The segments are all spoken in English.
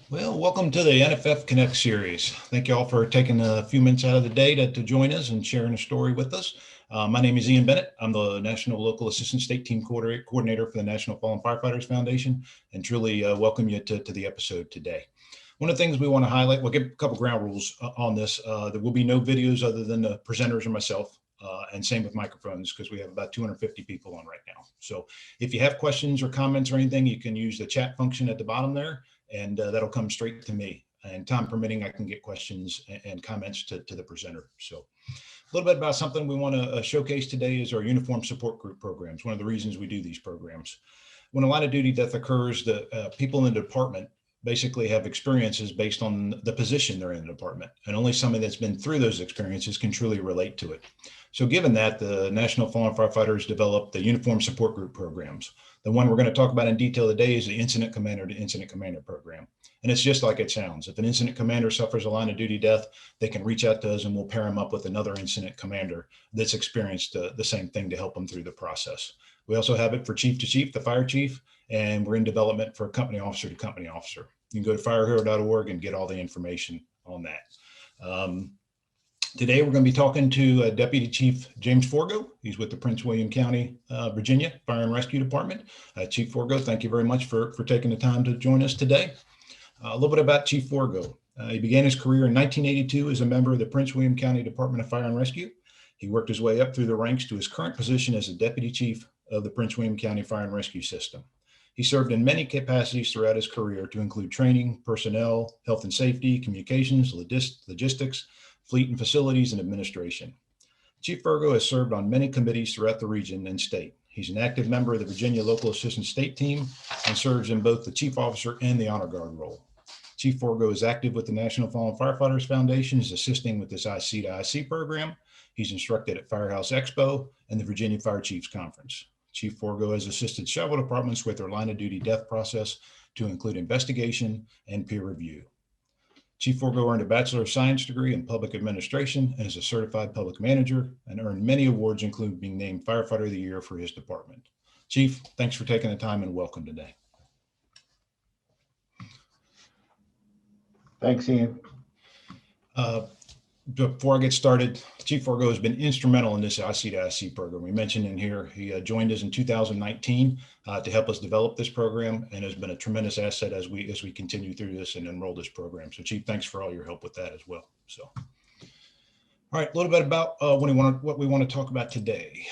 Well, welcome to the NFF Connect series. Thank you all for taking a few minutes out of the day to join us and sharing a story with us. My name is Ian Bennett. I'm the National Local Assistant State Team Coordinator for the National Fallen Firefighters Foundation, and truly welcome you to the episode today. One of the things we want to highlight, we'll give a couple ground rules on this. There will be no videos other than the presenters or myself, and same with microphones because we have about 250 people on right now. So if you have questions or comments or anything, you can use the chat function at the bottom there, and that'll come straight to me. And time permitting, I can get questions and comments to the presenter. So a little bit about something we want to showcase today is our uniform support group programs. One of the reasons we do these programs. When a line of duty death occurs, the people in the department basically have experiences based on the position they're in the department, and only somebody that's been through those experiences can truly relate to it. So given that, the National Fallen Firefighters developed the Uniform Support Group programs. The one we're going to talk about in detail today is the Incident Commander to Incident Commander program. And it's just like it sounds. If an incident commander suffers a line of duty death, they can reach out to us and we'll pair them up with another incident commander that's experienced the same thing to help them through the process. We also have it for chief to chief, the fire chief, and we're in development for company officer to company officer. You can go to firehero.org and get all the information on that. Today, we're going to be talking to Deputy Chief James Forgo. He's with the Prince William County, Virginia Fire and Rescue Department. Chief Forgo, thank you very much for taking the time to join us today. A little bit about Chief Forgo. He began his career in 1982 as a member of the Prince William County Department of Fire and Rescue. He worked his way up through the ranks to his current position as the Deputy Chief of the Prince William County Fire and Rescue System. He served in many capacities throughout his career to include training, personnel, health and safety, communications, logistics, fleet and facilities, and administration. Chief Forgo has served on many committees throughout the region and state. He's an active member of the Virginia Local Assistant State Team and serves in both the Chief Officer and the Honor Guard role. Chief Forgo is active with the National Fallen Firefighters Foundation, is assisting with this IC to IC program. He's instructed at Firehouse Expo and the Virginia Fire Chiefs Conference. Chief Forgo has assisted several departments with their line of duty death process to include investigation and peer review. Chief Forgo earned a Bachelor of Science degree in Public Administration and is a certified public manager and earned many awards, including being named Firefighter of the Year for his department. Chief, thanks for taking the time and welcome today. Thanks, Ian. Before I get started, Chief Forgo has been instrumental in this IC to IC program. We mentioned in here, he joined us in 2019 to help us develop this program and has been a tremendous asset as we continue through this and enroll this program. So Chief, thanks for all your help with that as well. So, all right, a little bit about what we want to talk about today.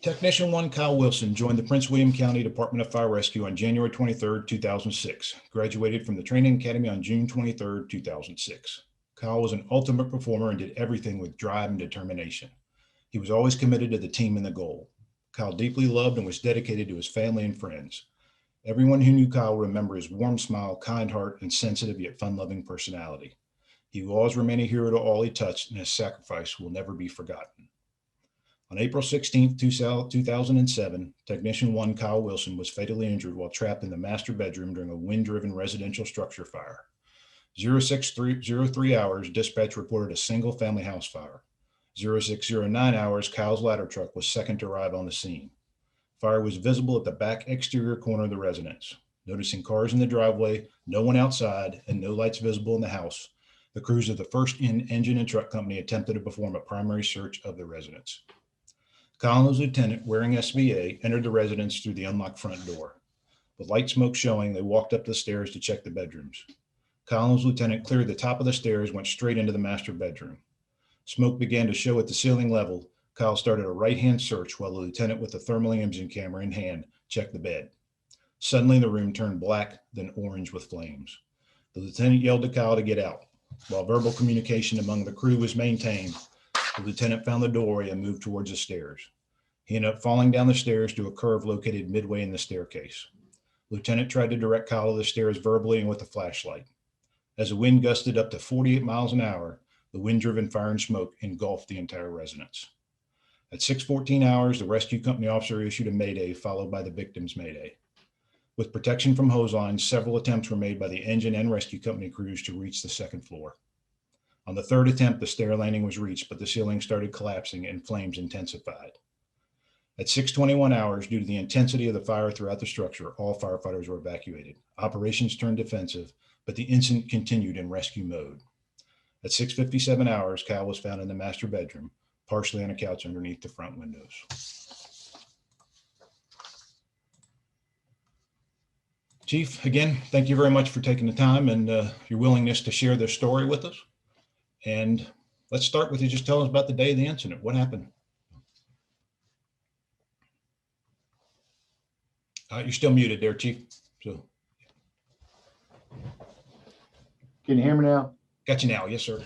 Technician 1 Kyle Wilson joined the Prince William County Department of Fire Rescue on January 23, 2006. Graduated from the Training Academy on June 23, 2006. Kyle was an ultimate performer and did everything with drive and determination. He was always committed to the team and the goal. Kyle deeply loved and was dedicated to his family and friends. Everyone who knew Kyle will remember his warm smile, kind heart, and sensitive yet fun-loving personality. He will always remain a hero to all he touched, and his sacrifice will never be forgotten. On April 16, 2007, Technician 1 Kyle Wilson was fatally injured while trapped in the master bedroom during a wind-driven residential structure fire. 0603 hours, dispatch reported a single-family house fire. 0609 hours, Kyle's ladder truck was second to arrive on the scene. Fire was visible at the back exterior corner of the residence. Noticing cars in the driveway, no one outside, and no lights visible in the house, the crews of the first engine and truck company attempted to perform a primary search of the residence. Kyle and his lieutenant, wearing SVA, entered the residence through the unlocked front door. With light smoke showing, they walked up the stairs to check the bedrooms. Kyle and his lieutenant cleared the top of the stairs, went straight into the master bedroom. Smoke began to show at the ceiling level. Kyle started a right-hand search while the lieutenant, with a thermal imaging camera in hand, checked the bed. Suddenly, the room turned black, then orange with flames. The lieutenant yelled to Kyle to get out. While verbal communication among the crew was maintained, the lieutenant found the doorway and moved towards the stairs. He ended up falling down the stairs to a curve located midway in the staircase. Lieutenant tried to direct Kyle to the stairs verbally and with a flashlight. As the wind gusted up to 48 miles an hour, the wind-driven fire and smoke engulfed the entire residence. At 6:14 hours, the rescue company officer issued a mayday, followed by the victim's mayday. With protection from hose lines, several attempts were made by the engine and rescue company crews to reach the second floor. On the third attempt, the stair landing was reached, but the ceiling started collapsing and flames intensified. At 6:21 hours, due to the intensity of the fire throughout the structure, all firefighters were evacuated. Operations turned defensive, but the incident continued in rescue mode. At 6:57 hours, Kyle was found in the master bedroom, partially on a couch underneath the front windows. Chief, again, thank you very much for taking the time and your willingness to share this story with us. And let's start with you just telling us about the day of the incident. What happened? You're still muted there, Chief. So, can you hear me now? got you now. Yes, sir.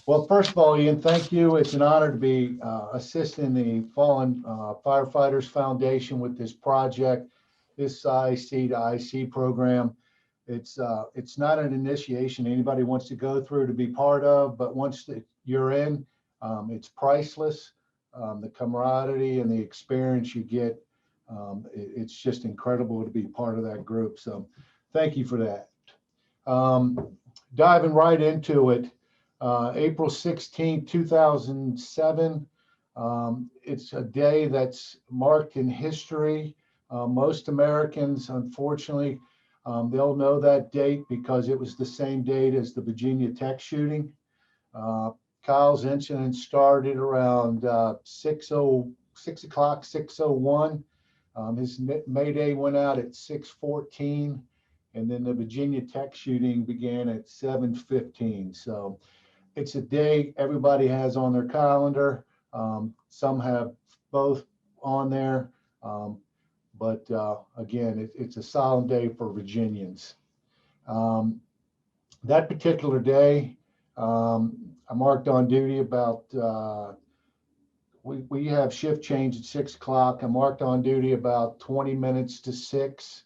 Well, first of all, Ian, thank you. It's an honor to be assisting the Fallen Firefighters Foundation with this project, this IC to IC program. It's not an initiation anybody wants to go through to be part of, but once you're in, it's priceless. The camaraderie and the experience you get, it's just incredible to be part of that group. So thank you for that. Diving right into it, April 16, 2007. It's a day that's marked in history. Most Americans, unfortunately, they'll know that date because it was the same date as the Virginia Tech shooting. Kyle's incident started around 6 o'clock, 6:01. His Mayday went out at 6:14, and then the Virginia Tech shooting began at 7:15. So it's a day everybody has on their calendar. Some have both on there, but again, it's a solemn day for Virginians. That particular day, I marked on duty about we have shift change at 6 o'clock. I marked on duty about 20 minutes to 6.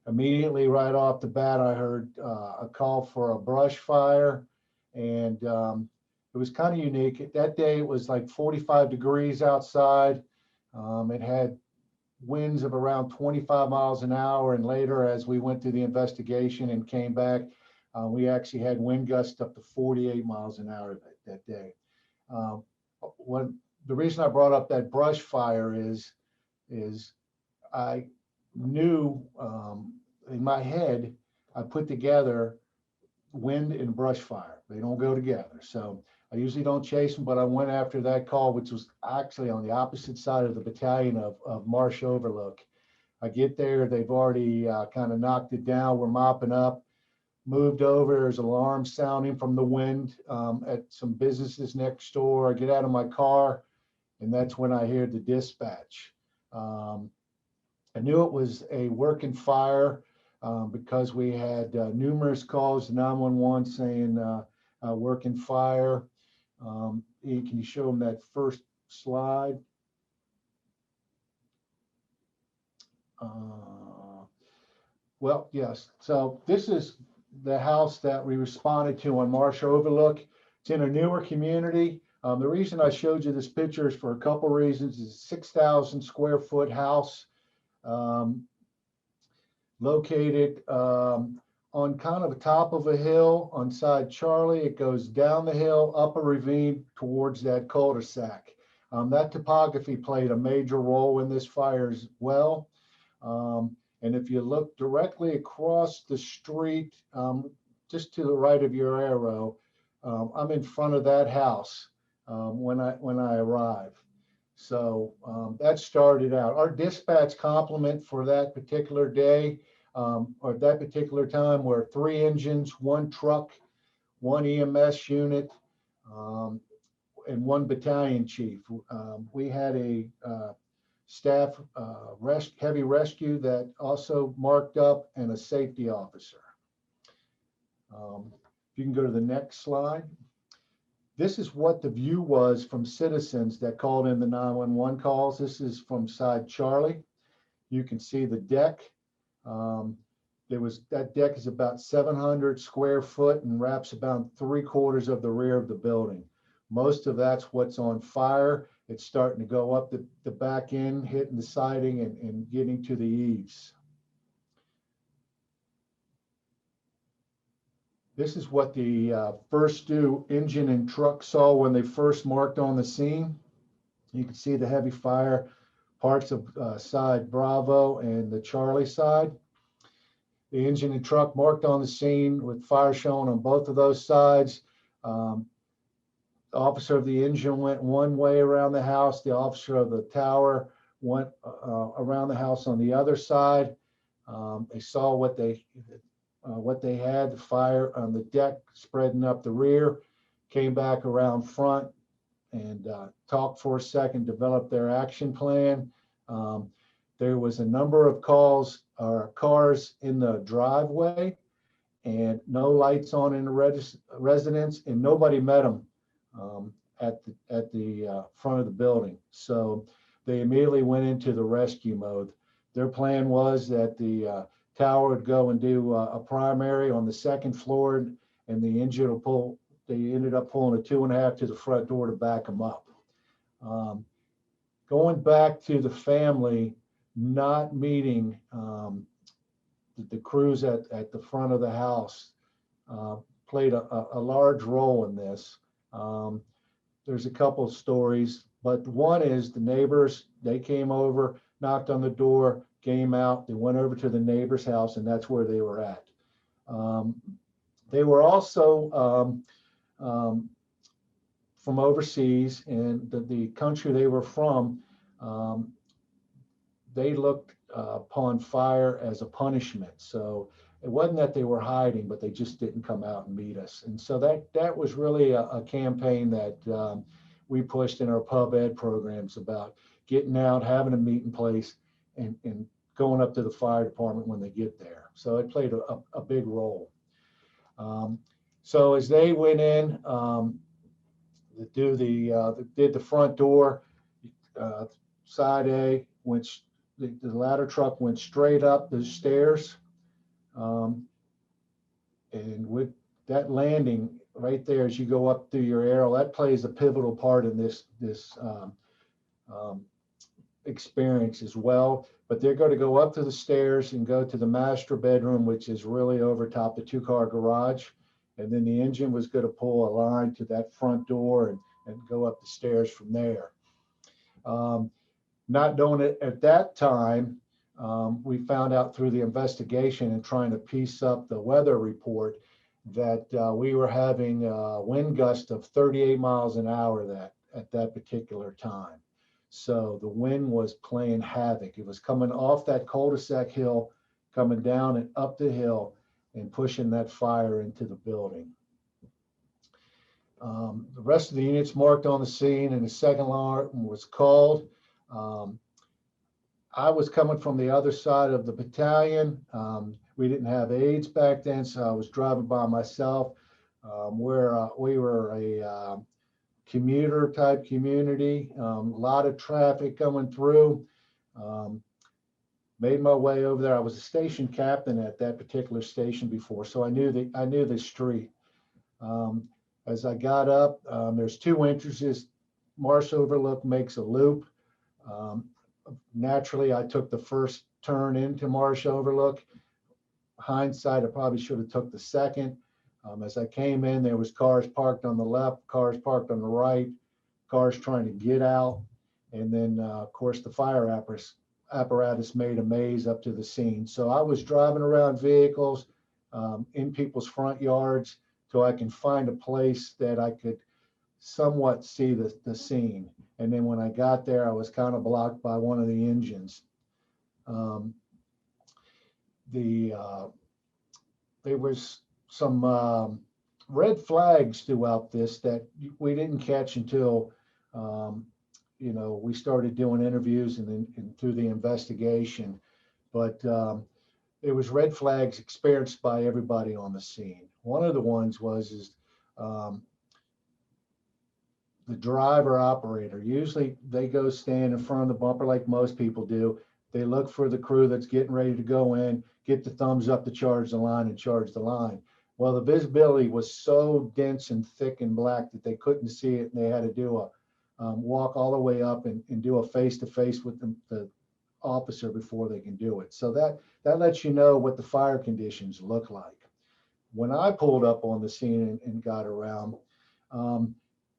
Immediately right off the bat, I heard a call for a brush fire, and it was kind of unique. That day, it was like 45 degrees outside. It had winds of around 25 miles an hour, and later, as we went through the investigation and came back, we actually had wind gusts up to 48 miles an hour that day. The reason I brought up that brush fire is I knew in my head, I put together wind and brush fire. They don't go together. So I usually don't chase them, but I went after that call, which was actually on the opposite side of the battalion of Marsh Overlook. I get there, they've already kind of knocked it down. We're mopping up, moved over. There's alarms sounding from the wind at some businesses next door. I get out of my car, and that's when I hear the dispatch. I knew it was a working fire because we had numerous calls to 911 saying working fire. Can you show them that first slide? Well, yes. So this is the house that we responded to on Marsh Overlook. It's in a newer community. The reason I showed you this picture is for a couple reasons. It's a 6,000 square foot house located on kind of the top of a hill on side Charlie. It goes down the hill, up a ravine towards that cul-de-sac. That topography played a major role in this fire as well. And if you look directly across the street, just to the right of your arrow, I'm in front of that house when I arrive. So that started out. Our dispatch complement for that particular day or that particular time were 3 engines, 1 truck, 1 EMS unit, and 1 battalion chief. We had a staff heavy rescue that also marked up, and a safety officer. If you can go to the next slide. This is what the view was from citizens that called in the 911 calls. This is from side Charlie. You can see the deck. That deck is about 700 square foot and wraps about 3/4 of the rear of the building. Most of that's what's on fire. It's starting to go up the back end, hitting the siding and getting to the eaves. This is what the first due engine and truck saw when they first marked on the scene. You can see the heavy fire, parts of side Bravo and the Charlie side. The engine and truck marked on the scene with fire shown on both of those sides. The officer of the engine went one way around the house. The officer of the tower went around the house on the other side. They saw what they had, the fire on the deck spreading up the rear, came back around front and talked for a second, developed their action plan. There was a number of cars in the driveway and no lights on in the residence, and nobody met them at the front of the building. So they immediately went into the rescue mode. Their plan was that the tower would go and do a primary on the second floor, and the engine will pull. They ended up pulling a 2.5 to the front door to back them up. Going back to the family not meeting the crews at the front of the house played a large role in this. There's a couple of stories, but one is the neighbors, they came over, knocked on the door, came out, they went over to the neighbor's house, and that's where they were at. They were also from overseas, and the country they were from, they looked upon fire as a punishment. So it wasn't that they were hiding, but they just didn't come out and meet us. And so that was really a campaign that we pushed in our pub ed programs about getting out, having a meeting place, and going up to the fire department when they get there. So it played a big role. So as they went in, did the front door, side A, which the ladder truck went straight up the stairs. And with that landing right there, as you go up through your arrow, that plays a pivotal part in this experience as well. But they're going to go up to the stairs and go to the master bedroom, which is really over top the 2-car garage. And then the engine was going to pull a line to that front door and go up the stairs from there. Not knowing it at that time, we found out through the investigation and trying to piece up the weather report that we were having a wind gust of 38 miles an hour at that particular time. So the wind was playing havoc. It was coming off that cul-de-sac hill, coming down and up the hill and pushing that fire into the building. The rest of the units marked on the scene, and the second alarm was called. I was coming from the other side of the battalion. We didn't have aides back then, so I was driving by myself. We were a commuter type community, a lot of traffic coming through. Made my way over there. I was a station captain at that particular station before, so I knew the street. As I got up, there's 2 entrances. Marsh Overlook makes a loop. Naturally, I took the first turn into Marsh Overlook. Hindsight, I probably should have took the second. As I came in, there was cars parked on the left, cars parked on the right, cars trying to get out. And then, of course, the fire apparatus made a maze up to the scene. So I was driving around vehicles in people's front yards till I can find a place that I could somewhat see the scene. And then when I got there, I was kind of blocked by one of the engines. There was some red flags throughout this that we didn't catch until we started doing interviews and through the investigation. But there was red flags experienced by everybody on the scene. One of the ones was the driver operator. Usually they go stand in front of the bumper like most people do. They look for the crew that's getting ready to go in, get the thumbs up to charge the line and charge the line. Well, the visibility was so dense and thick and black that they couldn't see it, and they had to do a walk all the way up and do a face-to-face with the officer before they can do it. So that lets you know what the fire conditions look like. When I pulled up on the scene and got around,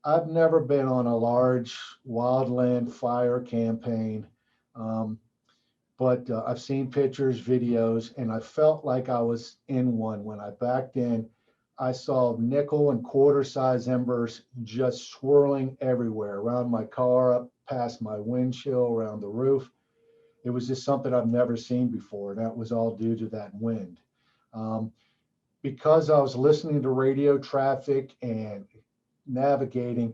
I've never been on a large wildland fire campaign, but I've seen pictures, videos, and I felt like I was in one. When I backed in, I saw nickel and quarter size embers just swirling everywhere around my car, up past my windshield, around the roof. It was just something I've never seen before. And that was all due to that wind. Because I was listening to radio traffic and navigating,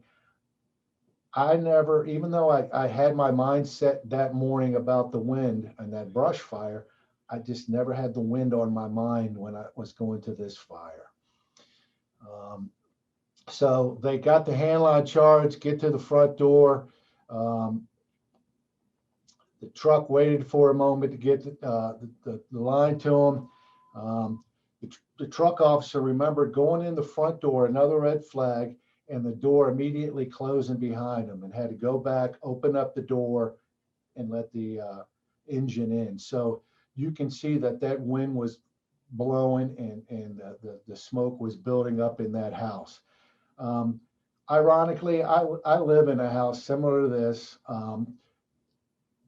I never, even though I had my mind set that morning about the wind and that brush fire, I just never had the wind on my mind when I was going to this fire. So they got the handline charge, get to the front door. The truck waited for a moment to get the line to them. The truck officer remembered going in the front door, another red flag, and the door immediately closing behind him, and had to go back, open up the door, and let the engine in. So you can see that wind was blowing, and the smoke was building up in that house. Ironically, I live in a house similar to this.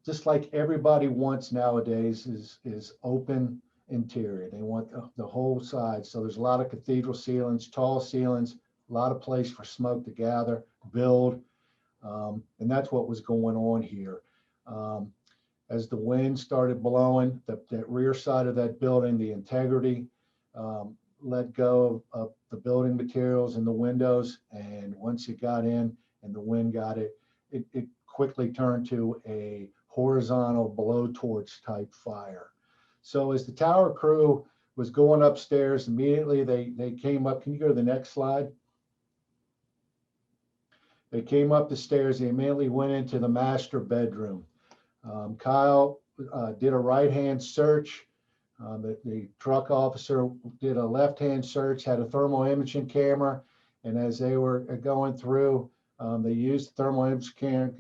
Just like everybody wants nowadays is open interior. They want the whole side. So there's a lot of cathedral ceilings, tall ceilings, a lot of place for smoke to gather, build. And that's what was going on here. As the wind started blowing, that rear side of that building, the integrity, let go of the building materials and the windows. And once it got in and the wind got it, it quickly turned to a horizontal blowtorch type fire. So as the tower crew was going upstairs, immediately they came up. Can you go to the next slide? They came up the stairs. They immediately went into the master bedroom. Kyle did a right-hand search. The truck officer did a left-hand search, had a thermal imaging camera, and as they were going through, they used the thermal imaging camera,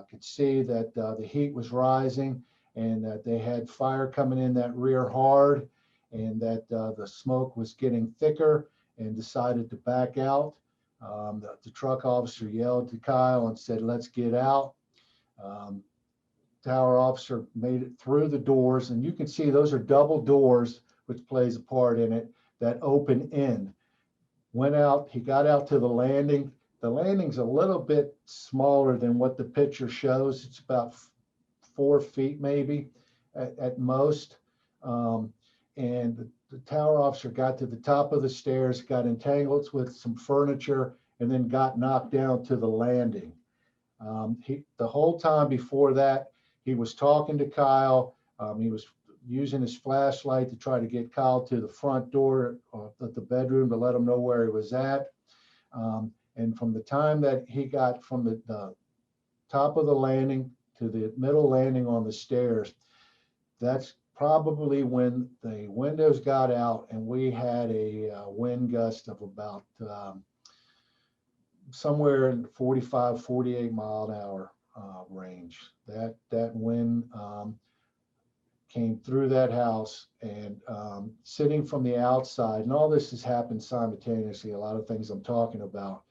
could see that the heat was rising and that they had fire coming in that rear hard, and that the smoke was getting thicker, and decided to back out. The truck officer yelled to Kyle and said, "Let's get out." Tower officer made it through the doors, and you can see those are double doors, which plays a part in it, that open in. Went out, he got out to the landing. The landing's a little bit smaller than what the picture shows. It's about 4 feet maybe at most. And the tower officer got to the top of the stairs, got entangled with some furniture, and then got knocked down to the landing. The whole time before that, he was talking to Kyle. He was using his flashlight to try to get Kyle to the front door of the bedroom to let him know where he was at. And from the time that he got from the top of the landing to the middle landing on the stairs, that's probably when the windows got out, and we had a wind gust of about somewhere in 45, 48 mile an hour range. That wind came through that house, and sitting from the outside, and all this has happened simultaneously, a lot of things I'm talking about,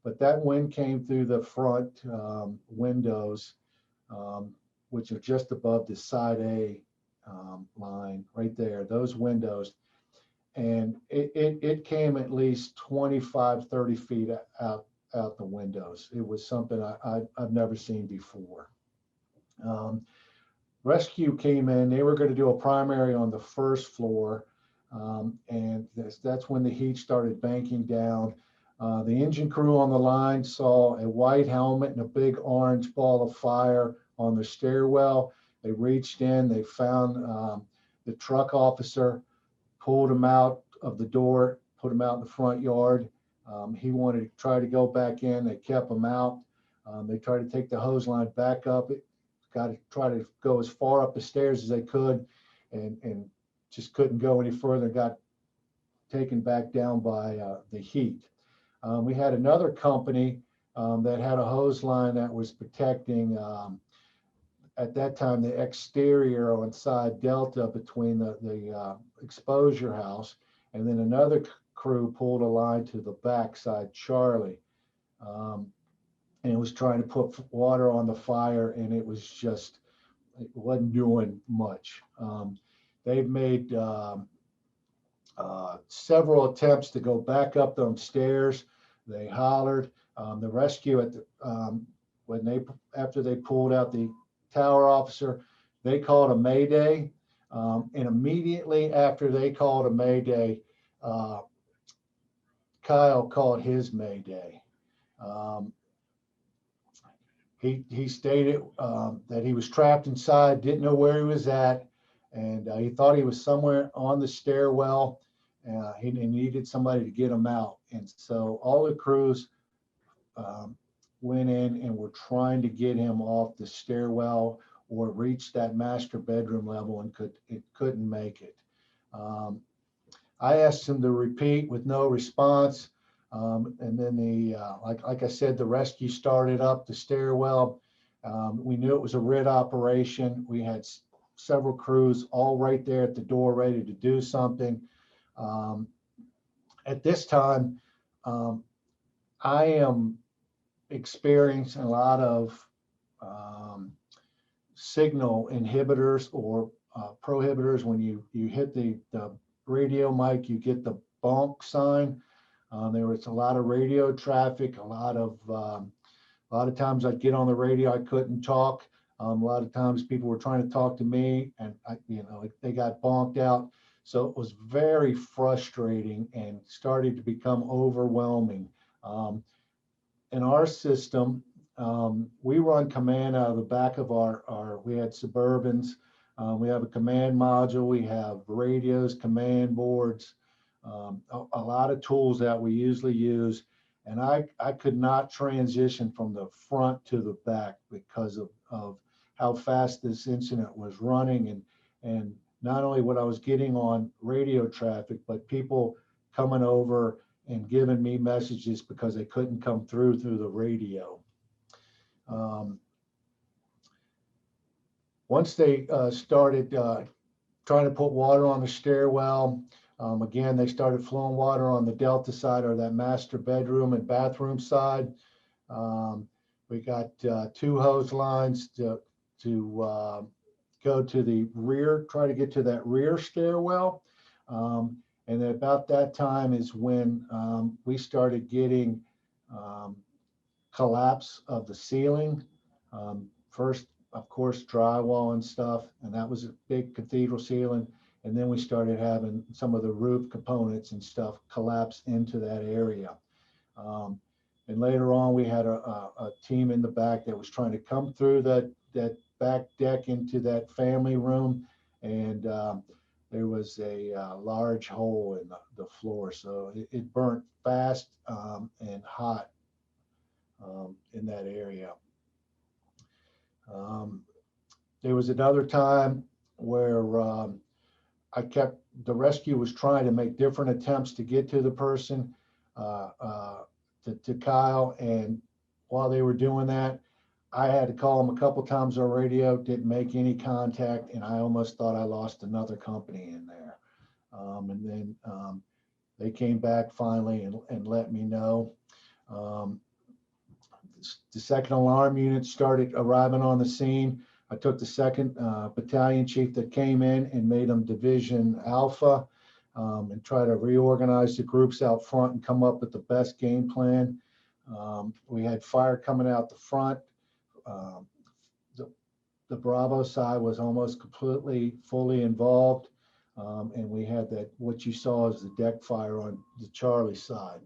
but that wind came through the front windows, which are just above the side A line right there, those windows. And it came at least 25, 30 feet out the windows. It was something I've never seen before. Rescue came in. They were going to do a primary on the first floor, and that's when the heat started banking down. The engine crew on the line saw a white helmet and a big orange ball of fire on the stairwell. They reached in, they found the truck officer, pulled him out of the door, put him out in the front yard. He wanted to try to go back in. They kept him out. They tried to take the hose line back up. Got to try to go as far up the stairs as they could, and just couldn't go any further. Got taken back down by the heat. We had another company that had a hose line that was protecting, at that time, the exterior on side Delta between the exposure house, and then another crew pulled a line to the back side Charlie. and was trying to put water on the fire, and it wasn't doing much. They've made several attempts to go back up them stairs. They hollered. The rescue after they pulled out the tower officer, they called a mayday, and immediately after they called a mayday, Kyle called his mayday. He stated that he was trapped inside, didn't know where he was at, and he thought he was somewhere on the stairwell. He needed somebody to get him out, and so all the crews went in and were trying to get him off the stairwell or reach that master bedroom level, and couldn't make it. I asked him to repeat with no response. And then like I said, the rescue started up the stairwell. We knew it was a RIT operation. We had several crews all right there at the door ready to do something. At this time, I am experiencing a lot of signal inhibitors or prohibitors. When you hit the radio mic, you get the bonk sign. There was a lot of radio traffic, a lot of times I'd get on the radio, I couldn't talk. A lot of times people were trying to talk to me, and they got bonked out. So it was very frustrating and started to become overwhelming. In our system, we run command out of the back of we had Suburbans. We have a command module, we have radios, command boards, a lot of tools that we usually use. And I could not transition from the front to the back because of how fast this incident was running, and not only what I was getting on radio traffic, but people coming over and giving me messages because they couldn't come through the radio. Once they started trying to put water on the stairwell, again, they started flowing water on the Delta side, or that master bedroom and bathroom side. We got 2 hose lines to go to the rear, try to get to that rear stairwell. And about that time is when we started getting collapse of the ceiling. First, of course, drywall and stuff, and that was a big cathedral ceiling. And then we started having some of the roof components and stuff collapse into that area. And later on, we had a team in the back that was trying to come through that back deck into that family room. And there was a large hole in the floor. So it burnt fast and hot in that area. There was another time where the rescue was trying to make different attempts to get to the person, to Kyle. And while they were doing that, I had to call him a couple times on radio, didn't make any contact, and I almost thought I lost another company in there. And then they came back finally and let me know. The second alarm unit started arriving on the scene. I took the second battalion chief that came in and made them Division Alpha, and try to reorganize the groups out front and come up with the best game plan. We had fire coming out the front. The Bravo side was almost completely fully involved. And we had that, what you saw as the deck fire on the Charlie side.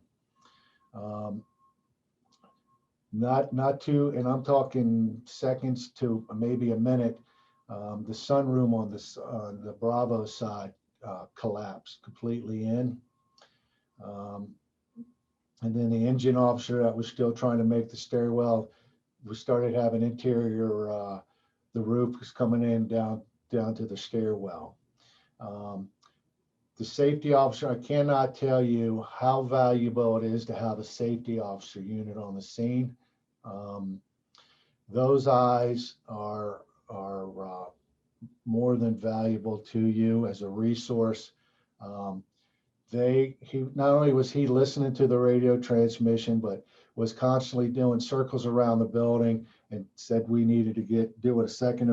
Not too, and I'm talking seconds to maybe a minute, the sunroom on the Bravo side collapsed completely in. And then the engine officer that was still trying to make the stairwell, we started having interior, the roof was coming in down to the stairwell. The safety officer, I cannot tell you how valuable it is to have a safety officer unit on the scene. Those eyes are more than valuable to you as a resource. Not only was he listening to the radio transmission, but was constantly doing circles around the building and said we needed to do a second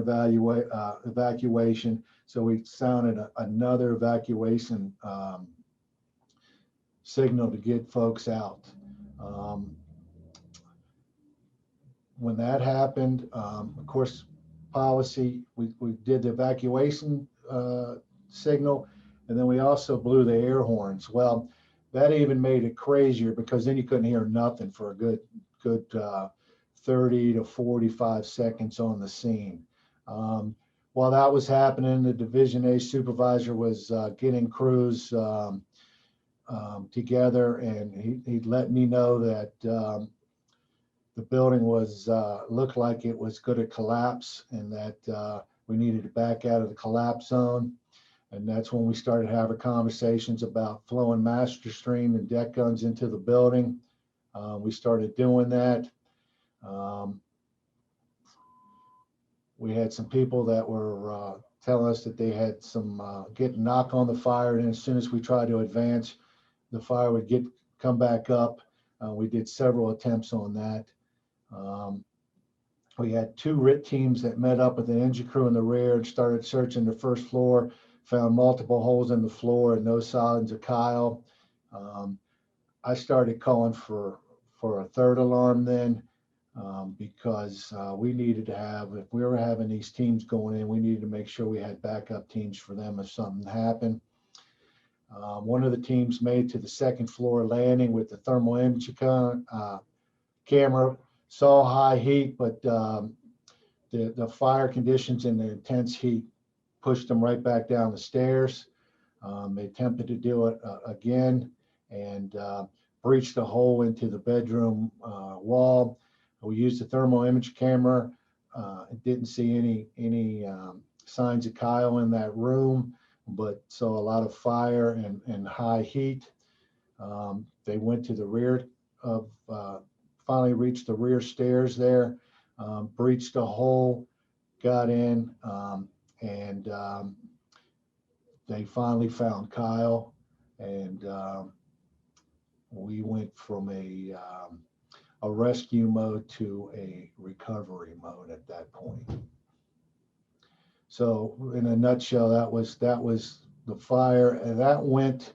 evacuation. So we sounded another evacuation signal to get folks out. When that happened, of course, policy, we did the evacuation signal, and then we also blew the air horns. Well, that even made it crazier because then you couldn't hear nothing for a good 30 to 45 seconds on the scene. While that was happening, the Division A supervisor was getting crews together, and he let me know that the building was looked like it was going to collapse, and that we needed to back out of the collapse zone. And that's when we started having conversations about flowing master stream and deck guns into the building. We started doing that. We had some people that were telling us that they had some getting knock on the fire, and as soon as we tried to advance, the fire would come back up. We did several attempts on that. We had 2 RIT teams that met up with the engine crew in the rear and started searching the first floor, found multiple holes in the floor and no signs of Kyle. I started calling for a third alarm then because we needed to have, if we were having these teams going in, we needed to make sure we had backup teams for them if something happened. One of the teams made to the second floor landing with the thermal imaging camera, saw high heat, but the fire conditions and the intense heat pushed them right back down the stairs. They attempted to do it again and breached a hole into the bedroom wall. We used the thermal image camera. Didn't see any signs of Kyle in that room, but saw a lot of fire and high heat. They went to the rear of, finally reached the rear stairs there, breached a hole, got in, and they finally found Kyle, and we went from a rescue mode to a recovery mode at that point. So in a nutshell, that was the fire, and that went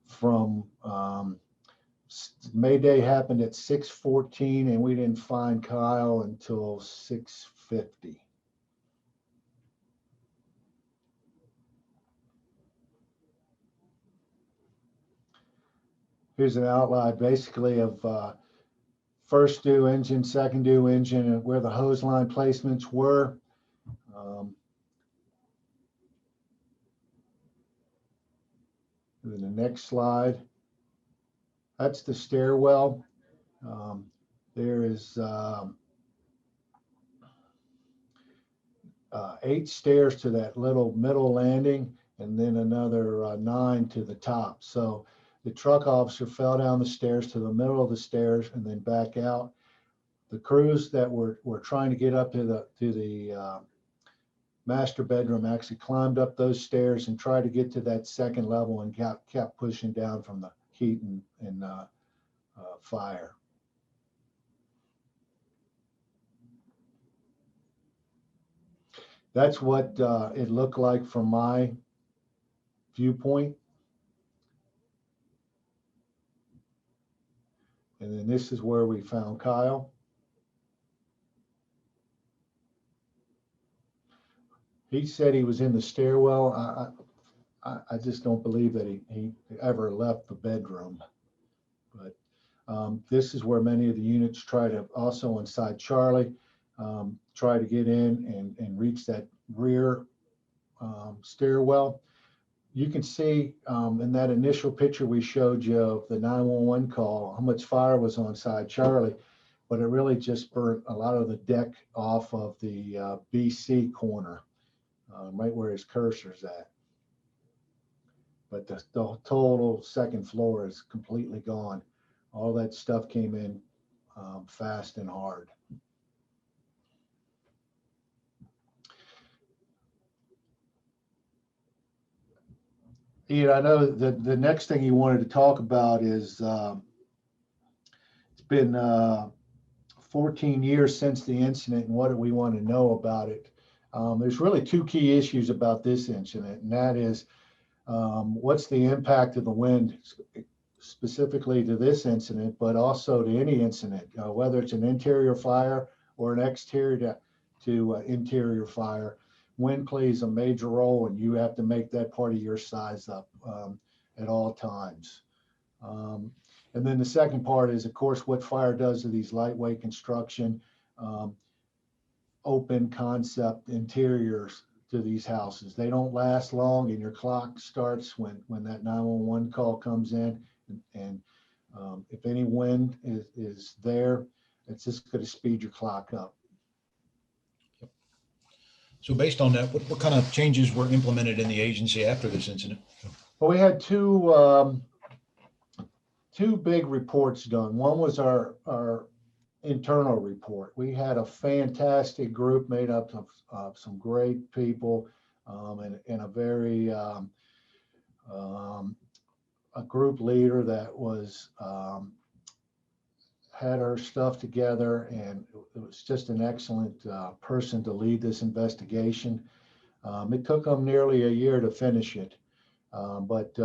from Mayday happened at 6:14, and we didn't find Kyle until 6:50. Here's an outline basically of first due engine, second due engine, and where the hose line placements were. In the next slide, that's the stairwell. There is 8 stairs to that little middle landing, and then another 9 to the top. So the truck officer fell down the stairs to the middle of the stairs and then back out. The crews that were trying to get up to the master bedroom actually climbed up those stairs and tried to get to that second level and kept pushing down from the heat and fire. That's what it looked like from my viewpoint. And then this is where we found Kyle. He said he was in the stairwell. I just don't believe that he ever left the bedroom. But this is where many of the units try to, also inside Charlie, try to get in and reach that rear stairwell. You can see in that initial picture we showed you of the 911 call, how much fire was on side Charlie, but it really just burnt a lot of the deck off of the BC corner, right where his cursor's at. But the total second floor is completely gone. All that stuff came in fast and hard. Ian, I know that the next thing you wanted to talk about is it's been 14 years since the incident, and what do we want to know about it? There's really two key issues about this incident, and that is what's the impact of the wind specifically to this incident, but also to any incident, whether it's an interior fire or an exterior to interior fire. Wind plays a major role, and you have to make that part of your size up at all times. And then the second part is, of course, what fire does to these lightweight construction, open concept interiors to these houses. They don't last long, and your clock starts when that 911 call comes in. And if any wind is there, it's just going to speed your clock up. So based on that, what kind of changes were implemented in the agency after this incident? Well, we had two big reports done. One was our internal report. We had a fantastic group made up of some great people, and a very a group leader that was had her stuff together, and it was just an excellent person to lead this investigation. It took them nearly a year to finish it, but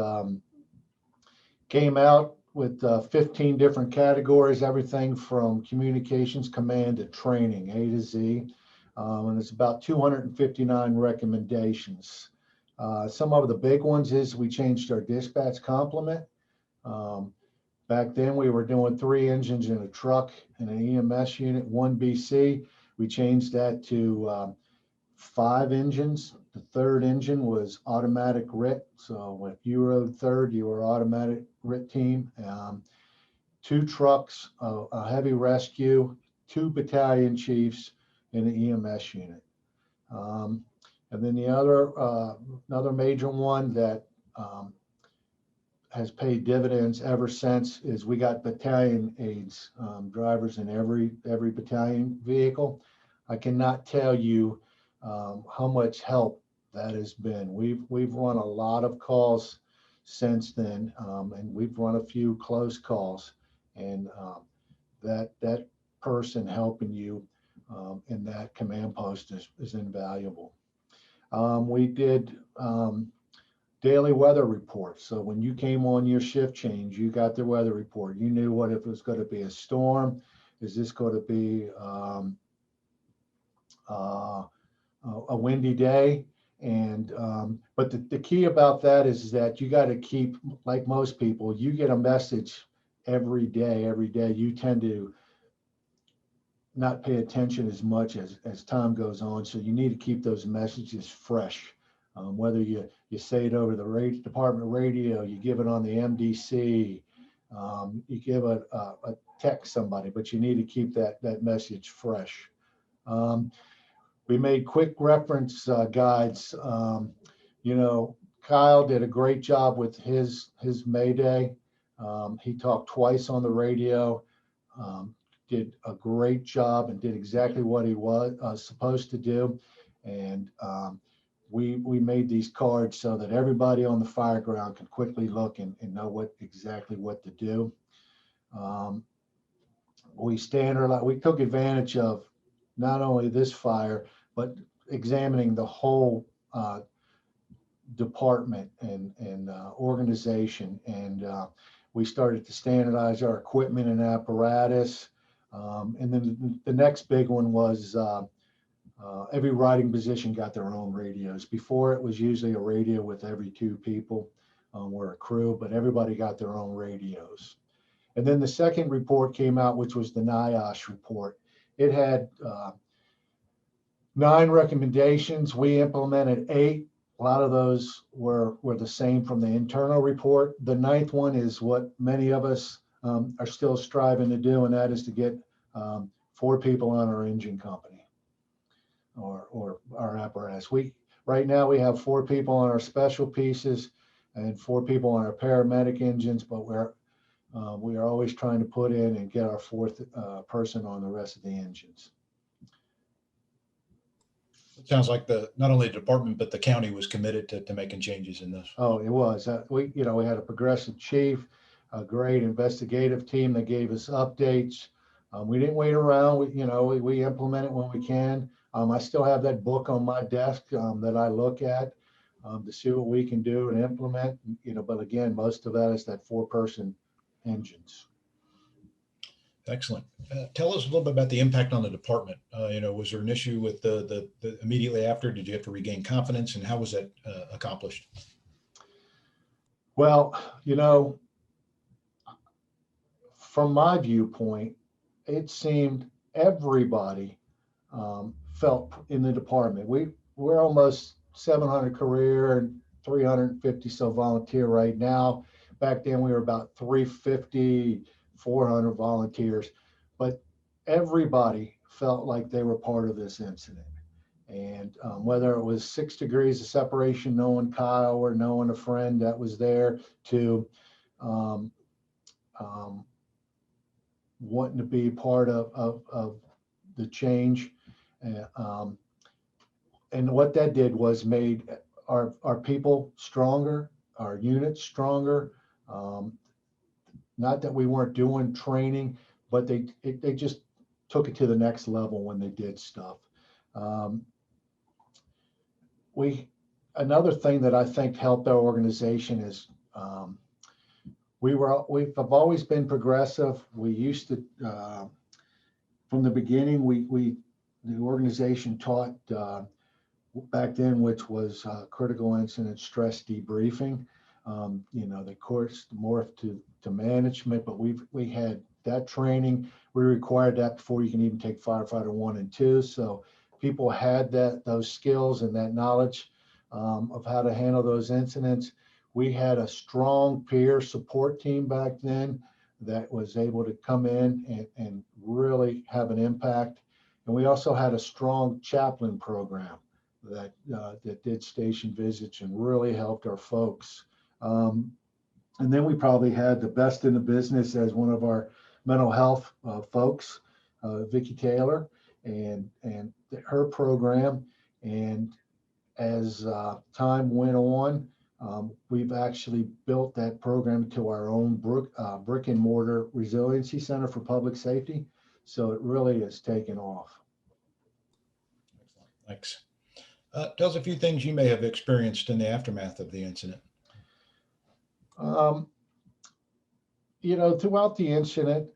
came out with 15 different categories, everything from communications command to training, A to Z. And it's about 259 recommendations. Some of the big ones is we changed our dispatch complement. Back then we were doing 3 engines in a truck and an EMS unit, 1 BC. We changed that to 5 engines. The third engine was automatic RIT. So if you rode third, you were automatic RIT team. 2 trucks, a heavy rescue, 2 battalion chiefs, and an EMS unit. And then the other, another major one that has paid dividends ever since is we got battalion aides, drivers in every battalion vehicle. I cannot tell you how much help that has been. We've run a lot of calls since then, and we've run a few close calls, and that person helping you in that command post is invaluable. We did daily weather reports. So when you came on your shift change, you got the weather report. You knew what if it was going to be a storm. Is this going to be a windy day? And but the key about that is that you got to keep, like most people, you get a message every day. You tend to not pay attention as much as time goes on. So you need to keep those messages fresh. Whether you say it over the department radio, you give it on the MDC, you give a text somebody, but you need to keep that message fresh. We made quick reference guides. You know, Kyle did a great job with his Mayday. He talked twice on the radio, did a great job and did exactly what he was supposed to do. And we made these cards so that everybody on the fire ground can quickly look and know exactly what to do. We took advantage of not only this fire, but examining the whole department and organization. And we started to standardize our equipment and apparatus. And then the next big one was every riding position got their own radios. Before, it was usually a radio with every 2 people or a crew, but everybody got their own radios. And then the second report came out, which was the Niosh Report. It had 9 recommendations. We implemented 8. A lot of those were the same from the internal report. The 9th one is what many of us are still striving to do, and that is to get 4 people on our engine company or our apparatus. Right now we have 4 people on our special pieces and 4 people on our paramedic engines, but we are always trying to put in and get our 4th person on the rest of the engines. It sounds like not only the department, but the county was committed to making changes in this. Oh, it was. We had a progressive chief. a great investigative team that gave us updates. We didn't wait around. We implement it when we can. I still have that book on my desk that I look at to see what we can do and implement. But again, most of that is that 4-person engines. Excellent. Tell us a little bit about the impact on the department. Was there an issue with the immediately after? Did you have to regain confidence, and how was that accomplished? Well, from my viewpoint, it seemed everybody felt in the department. We're almost 700 career and 350 so volunteer right now. Back then we were about 350, 400 volunteers, but everybody felt like they were part of this incident. And whether it was 6 degrees of separation, knowing Kyle or knowing a friend that was there, to wanting to be part of the change. And what that did was made our people stronger, our units stronger. Not that we weren't doing training, but they just took it to the next level when they did stuff. Another thing that I think helped our organization is we've always been progressive. We used to, from the beginning, the organization taught back then, which was critical incident stress debriefing. The course morphed to management, but we had that training. We required that before you can even take firefighter 1 and 2. So people had those skills and that knowledge of how to handle those incidents. We had a strong peer support team back then that was able to come in and really have an impact. And we also had a strong chaplain program that did station visits and really helped our folks. And then we probably had the best in the business as one of our mental health folks, Vicki Taylor, and her program. And as time went on, we've actually built that program to our own brick and mortar resiliency center for public safety. So it really has taken off. Thanks. Tell us a few things you may have experienced in the aftermath of the incident. Throughout the incident,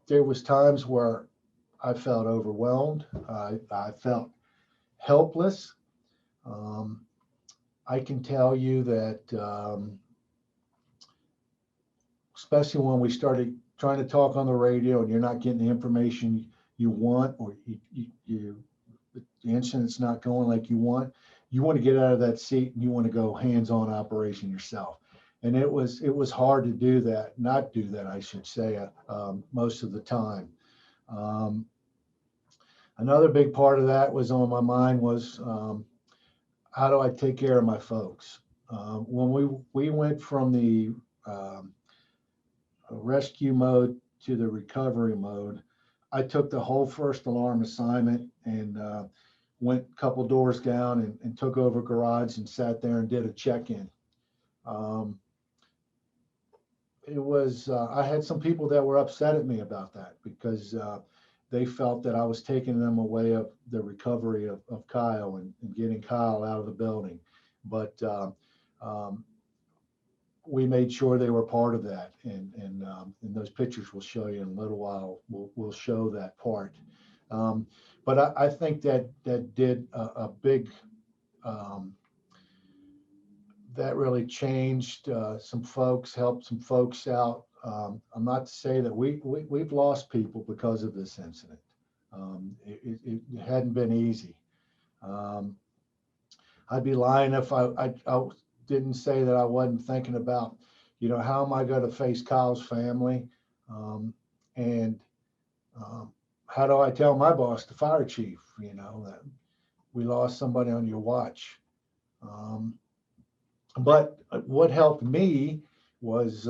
there was times where I felt overwhelmed. I felt helpless. I can tell you that, especially when we started trying to talk on the radio and you're not getting the information you want, or the incident's not going like you want to get out of that seat and you want to go hands-on operation yourself. And it was hard to do that, not do that, I should say, most of the time. Another big part of that was on my mind was, how do I take care of my folks? When we went from the rescue mode to the recovery mode, I took the whole first alarm assignment and went a couple doors down and took over garage and sat there and did a check-in. I had some people that were upset at me about that because they felt that I was taking them away of the recovery of Kyle and getting Kyle out of the building. But we made sure they were part of that. And those pictures we'll show you in a little while. We'll show that part. But I think that did a big, that really changed some folks, helped some folks out. I'm not to say that we've lost people because of this incident. It hadn't been easy. I'd be lying if I didn't say that I wasn't thinking about, how am I going to face Kyle's family? And how do I tell my boss, the fire chief, that we lost somebody on your watch? But what helped me was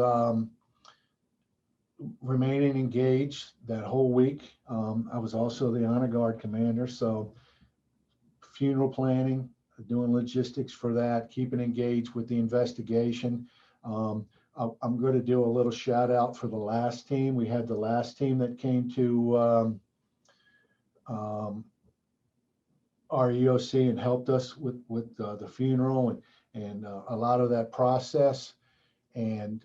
remaining engaged that whole week. I was also the honor guard commander, so funeral planning, doing logistics for that, keeping engaged with the investigation. I'm going to do a little shout out for the last team. We had the last team that came to our EOC and helped us with the funeral and a lot of that process. And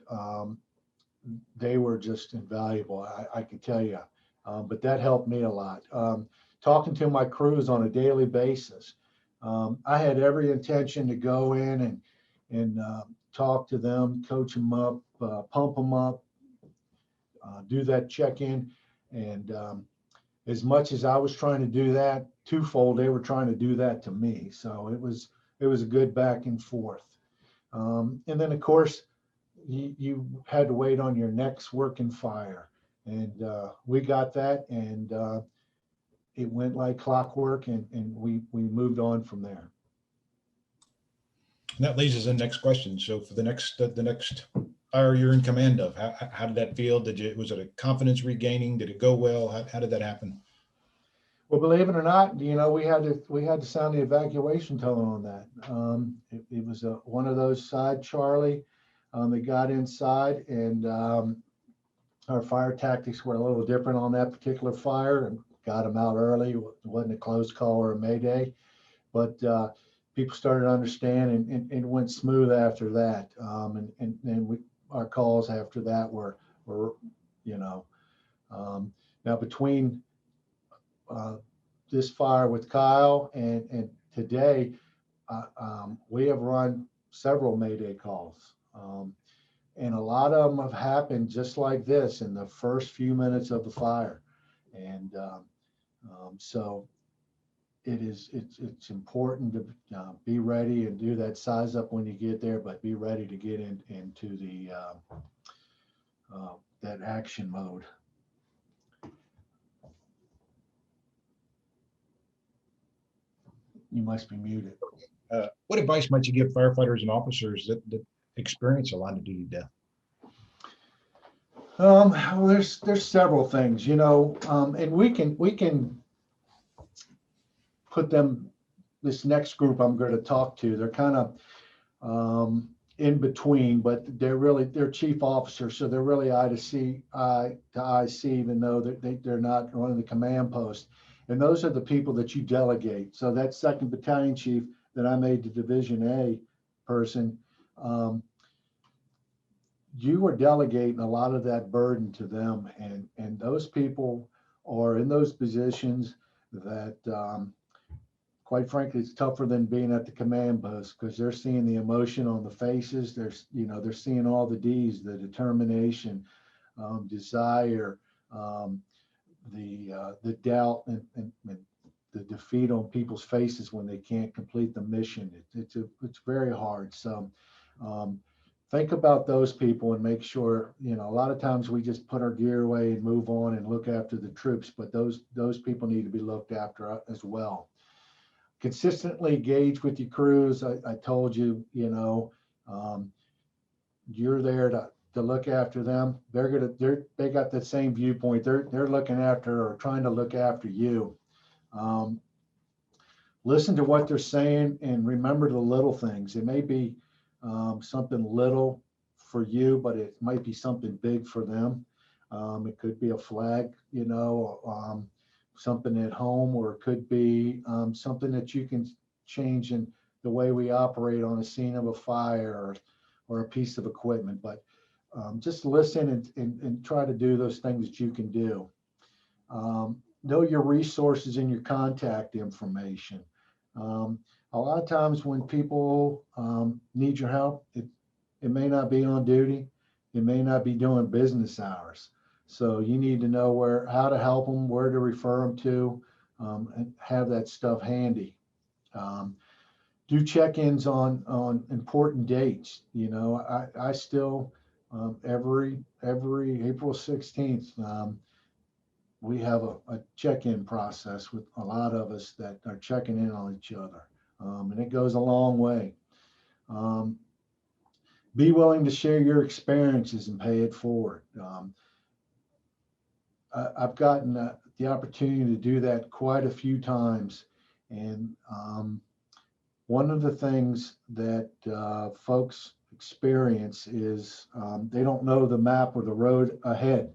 they were just invaluable, I can tell you. But that helped me a lot. Talking to my crews on a daily basis. I had every intention to go in and talk to them, coach them up, pump them up, do that check-in. And as much as I was trying to do that twofold, they were trying to do that to me. So it was a good back and forth. And then of course, you had to wait on your next working fire. And we got that, and it went like clockwork, and we moved on from there. And that leads us to the next question. So for the next fire you're in command of, how did that feel? Was it a confidence regaining? Did it go well? How did that happen? Well, believe it or not, you know, we had to sound the evacuation tone on that. It was one of those side Charlie. They got inside, and our fire tactics were a little different on that particular fire, and got them out early. It wasn't a close call or a mayday, but people started to understand, and it went smooth after that. And our calls after that were you know, now between this fire with Kyle and today, we have run several mayday calls. And a lot of them have happened just like this in the first few minutes of the fire. And so it's important to be ready and do that size up when you get there, but be ready to get into the that action mode. You must be muted. What advice might you give firefighters and officers that experience a line of duty death? Well, there's several things, you know, and we can put them, this next group I'm going to talk to, they're kind of in between, but they're chief officers, so they're really eye to IC, even though they're not running the command post. And those are the people that you delegate. So that 2nd Battalion chief that I made the Division A person, you are delegating a lot of that burden to them, and those people are in those positions that quite frankly, it's tougher than being at the command post, because they're seeing the emotion on the faces. They're seeing all the D's, the determination, desire, the doubt, and the defeat on people's faces when they can't complete the mission. It's very hard. So think about those people and make sure, you know, a lot of times we just put our gear away and move on and look after the troops, but those people need to be looked after as well. Consistently engage with your crews. I told you, you know, you're there to look after them. They got the same viewpoint. They're looking after or trying to look after you. Listen to what they're saying and remember the little things. It may be something little for you, but it might be something big for them. It could be a flag, you know, something at home, or it could be something that you can change in the way we operate on a scene of a fire or a piece of equipment. But just listen and try to do those things that you can do. Know your resources and your contact information. A lot of times when people need your help, it may not be on duty. It may not be doing business hours. So you need to know how to help them, where to refer them to, and have that stuff handy. Do check-ins on important dates. You know, I still every April 16th, we have a check-in process with a lot of us that are checking in on each other, and it goes a long way. Be willing to share your experiences and pay it forward. I've gotten the opportunity to do that quite a few times. And one of the things that folks experience is they don't know the map or the road ahead.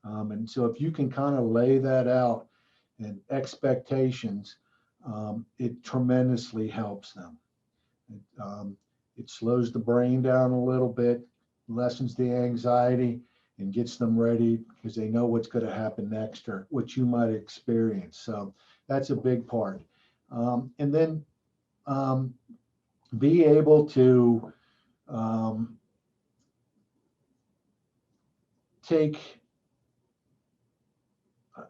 And so if you can kind of lay that out and expectations, it tremendously helps them. It slows the brain down a little bit, lessens the anxiety, and gets them ready because they know what's going to happen next or what you might experience. So that's a big part. And then be able to take,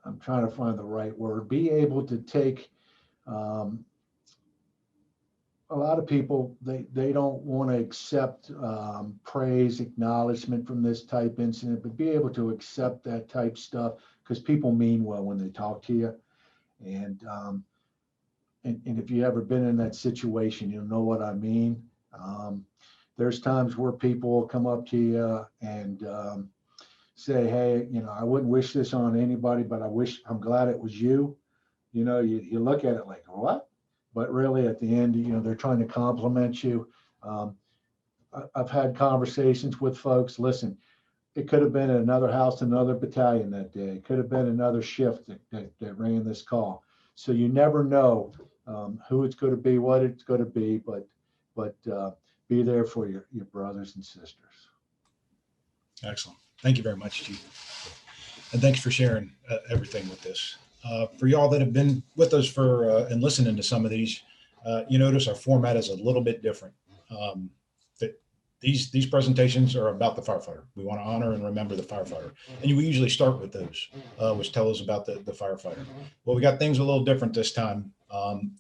I'm trying to find the right word, be able to take, a lot of people, they don't want to accept praise, acknowledgement from this type incident, but be able to accept that type stuff because people mean well when they talk to you. And if you ever been in that situation, you'll know what I mean. There's times where people will come up to you and say, hey, I wouldn't wish this on anybody, but I'm glad it was you. You look at it like, what? But really at the end, they're trying to compliment you. I've had conversations with folks. Listen, it could have been another house, another battalion that day. It could have been another shift that ran this call. So you never know who it's going to be, what it's going to be, but be there for your brothers and sisters. Excellent. Thank you very much, Chief. And thanks for sharing everything with this. For y'all that have been with us and listening to some of these, you notice our format is a little bit different. These presentations are about the firefighter. We want to honor and remember the firefighter. And we usually start with those, which tell us about the firefighter. Well, we got things a little different this time.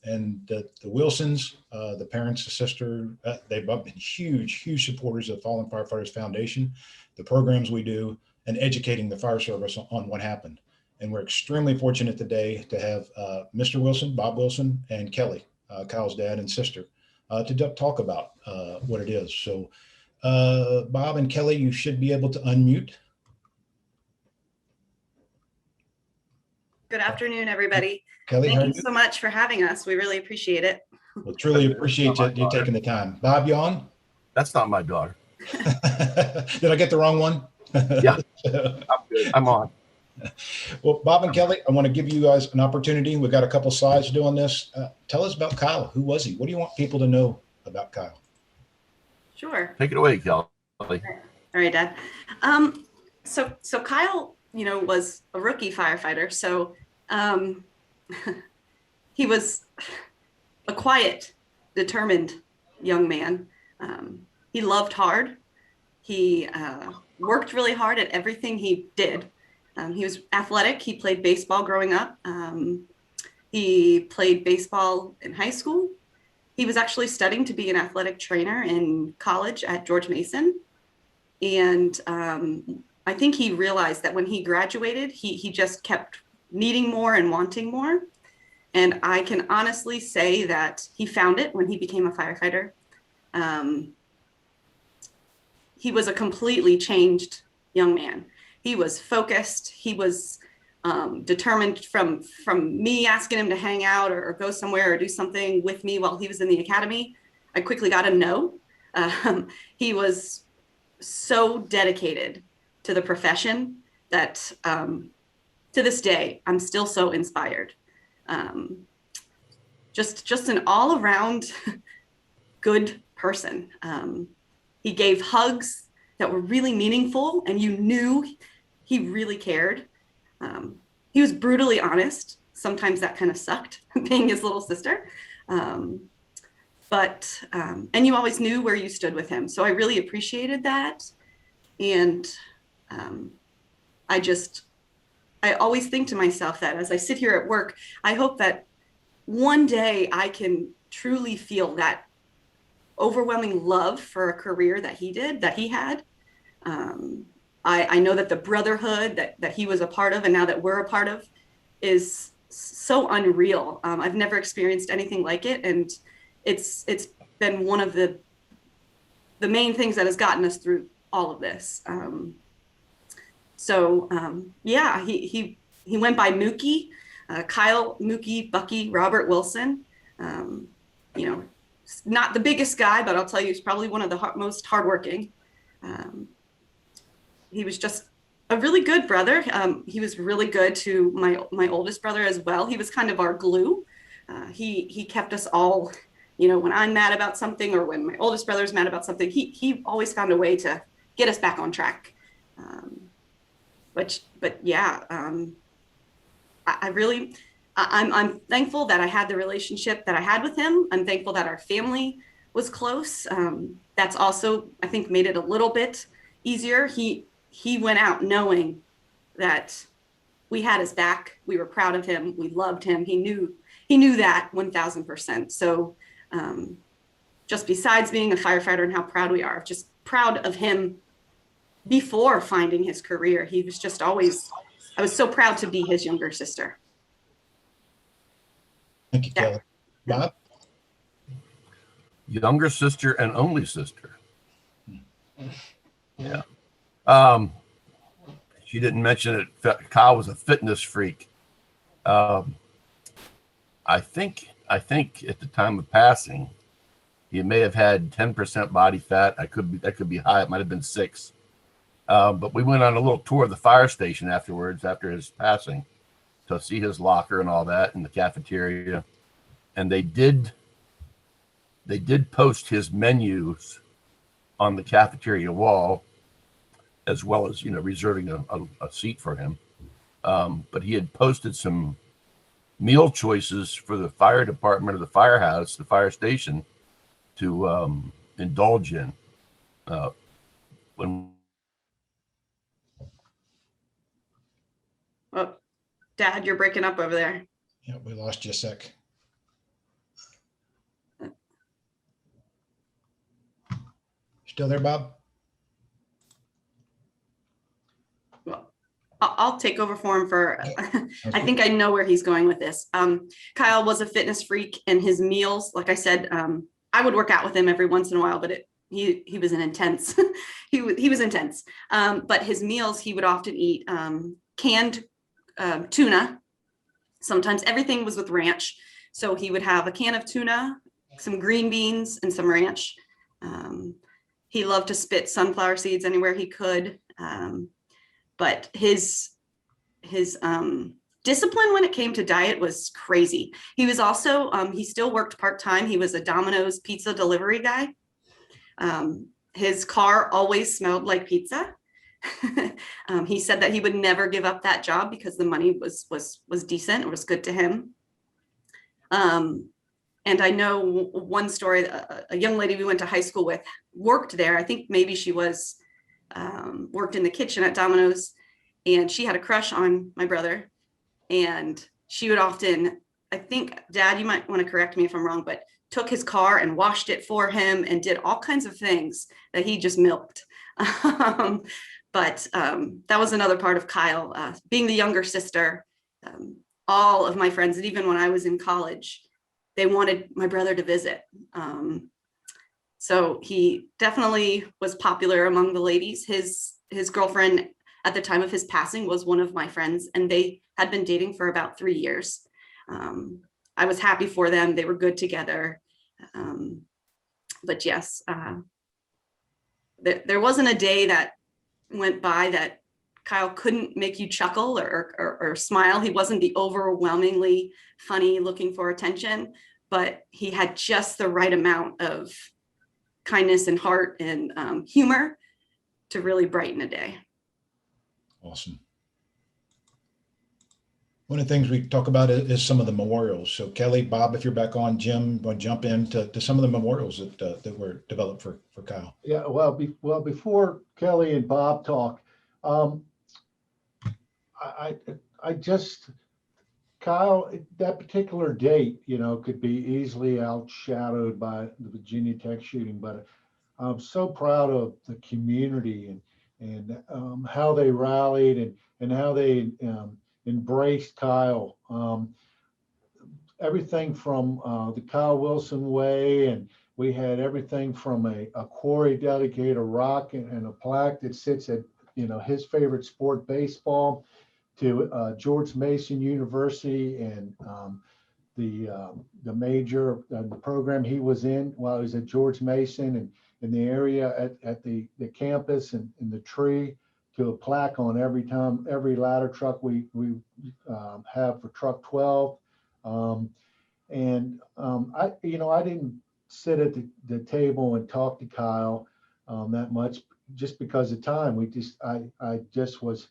And the Wilsons, the parents, the sister, they've been huge supporters of Fallen Firefighters Foundation, the programs we do, and educating the fire service on what happened. And we're extremely fortunate today to have Mr. Wilson, Bob Wilson, and Kelly, Kyle's dad and sister, to talk about what it is. So Bob and Kelly, you should be able to unmute. Good afternoon, everybody. Kelly, thank you so much for having us. We really appreciate it. Well, truly appreciate you taking the time. Bob, you on? That's not my daughter. Did I get the wrong one? Yeah, I'm good. I'm on. Well, Bob and Kelly, I want to give you guys an opportunity. We've got a couple slides doing this. Tell us about Kyle. Who was he? What do you want people to know about Kyle? Sure. Take it away, Kelly. All right, Dad. So Kyle, was a rookie firefighter. So he was a quiet, determined young man. He loved hard. He worked really hard at everything he did. He was athletic. He played baseball growing up. He played baseball in high school. He was actually studying to be an athletic trainer in college at George Mason. And I think he realized that when he graduated, he just kept needing more and wanting more. And I can honestly say that he found it when he became a firefighter. He was a completely changed young man. He was focused. He was determined from me asking him to hang out or go somewhere or do something with me while he was in the academy. I quickly got a no. He was so dedicated to the profession that to this day, I'm still so inspired. Just an all around good person. He gave hugs that were really meaningful and you knew he really cared. He was brutally honest. Sometimes that kind of sucked, being his little sister. And you always knew where you stood with him. So I really appreciated that. And I always think to myself that as I sit here at work, I hope that one day I can truly feel that overwhelming love for a career that he had. I know that the brotherhood that he was a part of and now that we're a part of is so unreal. I've never experienced anything like it. And it's been one of the main things that has gotten us through all of this. Yeah, he went by Mookie, Kyle, Mookie, Bucky, Robert Wilson, not the biggest guy, but I'll tell you, he's probably one of the most hardworking. He was just a really good brother. He was really good to my oldest brother as well. He was kind of our glue. He kept us all, you know, when I'm mad about something or when my oldest brother's mad about something, he always found a way to get us back on track. But yeah, I'm thankful that I had the relationship that I had with him. I'm thankful that our family was close. That's also, I think, made it a little bit easier. He went out knowing that we had his back. We were proud of him. We loved him. He knew that 1000%. So just besides being a firefighter and how proud we are, just proud of him before finding his career. He was just always, I was so proud to be his younger sister. Thank you, Kelly. Bob? Younger sister and only sister. Yeah. She didn't mention it. Kyle was a fitness freak. I think at the time of passing, he may have had 10% body fat. That could be high. It might have been 6. But we went on a little tour of the fire station afterwards, after his passing, to see his locker and all that in the cafeteria. And they did post his menus on the cafeteria wall, as well as, you know, reserving a seat for him. But he had posted some meal choices for the fire department of the firehouse, the fire station, to indulge in. When Oh, Dad, you're breaking up over there. Yeah, we lost you a sec. Still there, Bob? Well, I'll take over for him for, I think I know where he's going with this. Kyle was a fitness freak, and his meals, like I said, I would work out with him every once in a while, but he was an intense, he was intense. But his meals, he would often eat canned tuna. Sometimes everything was with ranch. So he would have a can of tuna, some green beans, and some ranch. He loved to spit sunflower seeds anywhere he could. But his discipline when it came to diet was crazy. He was also, he still worked part-time. He was a Domino's pizza delivery guy. His car always smelled like pizza. He said that he would never give up that job because the money was decent. It was good to him. And I know one story, a young lady we went to high school with worked there. I think maybe she was worked in the kitchen at Domino's, and she had a crush on my brother. And she would often, I think, Dad, you might want to correct me if I'm wrong, but took his car and washed it for him and did all kinds of things that he just milked. But that was another part of Kyle, being the younger sister. All of my friends, and even when I was in college, they wanted my brother to visit. So he definitely was popular among the ladies. His girlfriend at the time of his passing was one of my friends, and they had been dating for about 3 years. I was happy for them. They were good together. But yes, there wasn't a day that went by that Kyle couldn't make you chuckle or smile. He wasn't the overwhelmingly funny looking for attention, but he had just the right amount of kindness and heart and humor to really brighten a day. Awesome. One of the things we talk about is some of the memorials. So Kelly, Bob, if you're back on, Jim, want to jump into some of the memorials that were developed for Kyle. Yeah, well, before Kelly and Bob talk, I just, Kyle, that particular date, you know, could be easily outshadowed by the Virginia Tech shooting, but I'm so proud of the community and how they rallied and how they embraced Kyle. Everything from the Kyle Wilson Way, and we had everything from a quarry dedicated, a rock and a plaque that sits at, you know, his favorite sport, baseball, to George Mason University and the major the program he was in while he was at George Mason, and in the area at the campus and in the tree, to a plaque on every ladder truck we have for truck 12. I didn't sit at the table and talk to Kyle that much, just because of time. I just was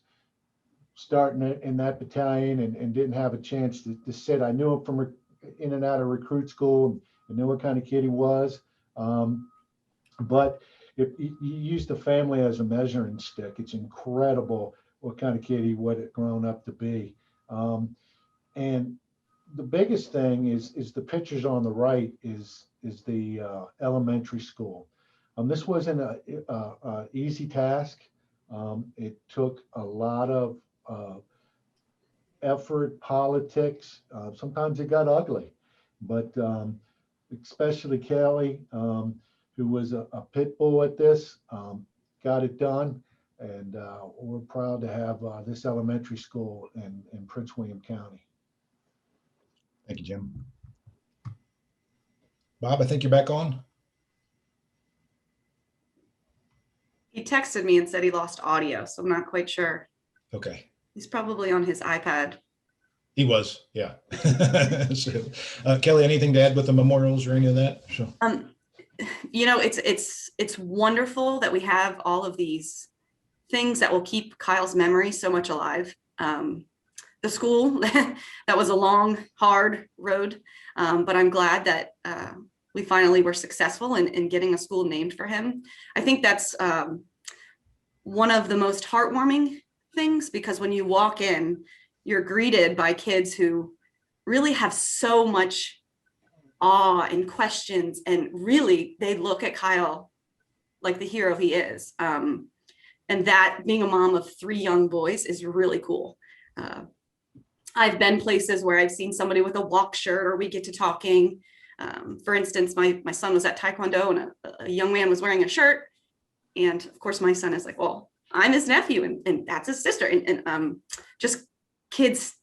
starting in that battalion and didn't have a chance to sit. I knew him from in and out of recruit school and knew what kind of kid he was. But if you use the family as a measuring stick, it's incredible what kind of kid he would have grown up to be. And the biggest thing is the pictures on the right is the elementary school. This wasn't a easy task. It took a lot of effort, politics. Sometimes it got ugly, but especially Kelly, who was a pit bull at this, got it done. And we're proud to have this elementary school in Prince William County. Thank you, Jim. Bob, I think you're back on. He texted me and said he lost audio, so I'm not quite sure. Okay. He's probably on his iPad. He was, yeah. So, Kelly, anything to add with the memorials or any of that? Sure. It's wonderful that we have all of these things that will keep Kyle's memory so much alive. The school, that was a long, hard road, but I'm glad that we finally were successful in getting a school named for him. I think that's one of the most heartwarming things, because when you walk in, you're greeted by kids who really have so much awe and questions, and really they look at Kyle like the hero he is. And that, being a mom of 3 young boys, is really cool. I've been places where I've seen somebody with a walk shirt, or we get to talking. For instance, my son was at Taekwondo, and a young man was wearing a shirt. And of course, my son is like, well, I'm his nephew, and that's his sister. And just kids,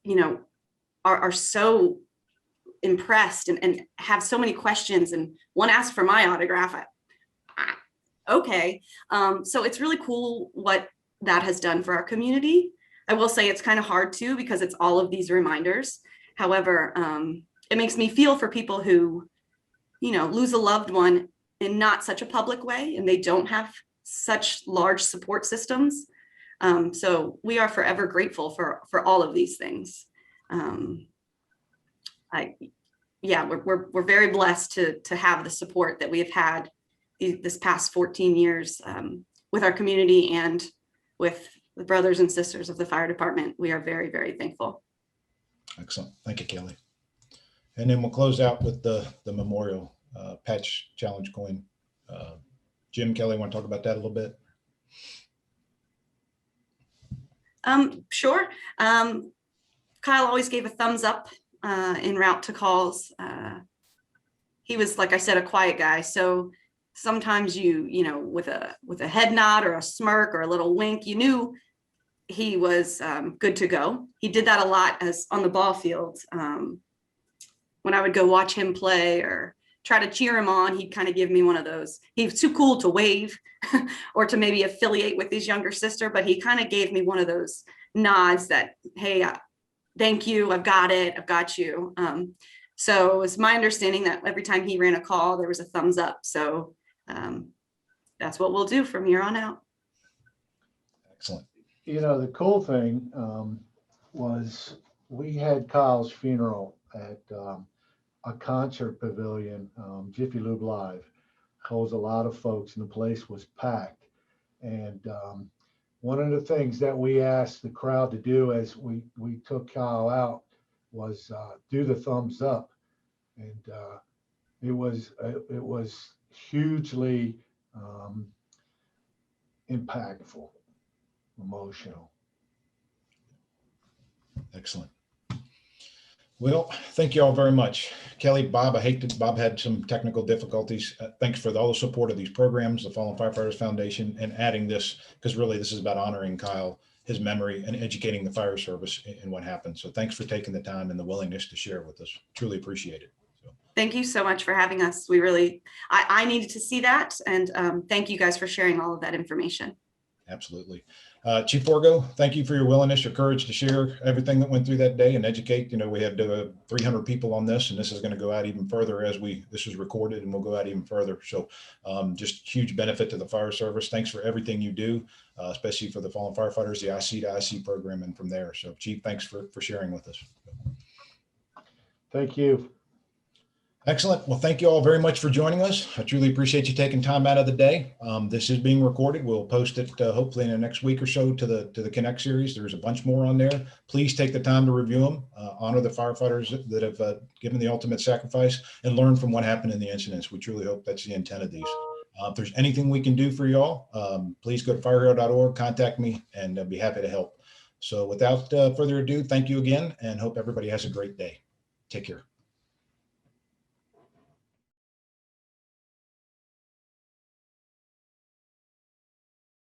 are so impressed and have so many questions. And one asked for my autograph. Okay. So it's really cool what that has done for our community. I will say it's kind of hard too, because it's all of these reminders. However, it makes me feel for people who, lose a loved one in not such a public way, and they don't have such large support systems. So we are forever grateful for all of these things. We're very blessed to have the support that we have had this past 14 years with our community and with the brothers and sisters of the fire department. We are very, very thankful. Excellent. Thank you, Kelly. And then we'll close out with the memorial patch challenge coin. Jim, Kelly, want to talk about that a little bit? Sure. Kyle always gave a thumbs up en route to calls. He was, like I said, a quiet guy. So sometimes with a head nod or a smirk or a little wink, you knew he was good to go. He did that a lot as on the ball field. When I would go watch him play or try to cheer him on, he'd kind of give me one of those. He was too cool to wave or to maybe affiliate with his younger sister, but he kind of gave me one of those nods that, hey, thank you, I've got it, I've got you. So it was my understanding that every time he ran a call, there was a thumbs up. So that's what we'll do from here on out. Excellent. The cool thing was we had Kyle's funeral at a concert pavilion, Jiffy Lube Live. Holds a lot of folks, and the place was packed. And one of the things that we asked the crowd to do as we took Kyle out was do the thumbs up. And it was hugely impactful, emotional. Excellent. Well, thank you all very much. Kelly, Bob, Bob had some technical difficulties. Thanks for all the support of these programs, the Fallen Firefighters Foundation, and adding this, because really this is about honoring Kyle his memory and educating the fire service in what happened. So thanks for taking the time and the willingness to share with us. Truly appreciate it. So. Thank you so much for having us. We really, I needed to see that. And thank you guys for sharing all of that information. Absolutely. Chief Forgo, thank you for your willingness, your courage to share everything that went through that day and educate. You know, we had 300 people on this, and this is going to go out even further as this is recorded, and we'll go out even further. So just huge benefit to the fire service. Thanks for everything you do, especially for the fallen firefighters, the IC to IC program, and from there. So Chief, thanks for sharing with us. Thank you. Excellent. Well, thank you all very much for joining us. I truly appreciate you taking time out of the day. This is being recorded. We'll post it hopefully in the next week or so to the Connect series. There's a bunch more on there. Please take the time to review them, honor the firefighters that have given the ultimate sacrifice, and learn from what happened in the incidents. We truly hope that's the intent of these. If there's anything we can do for y'all, please go to firehero.org, contact me, and I'd be happy to help. So without further ado, thank you again, and hope everybody has a great day. Take care.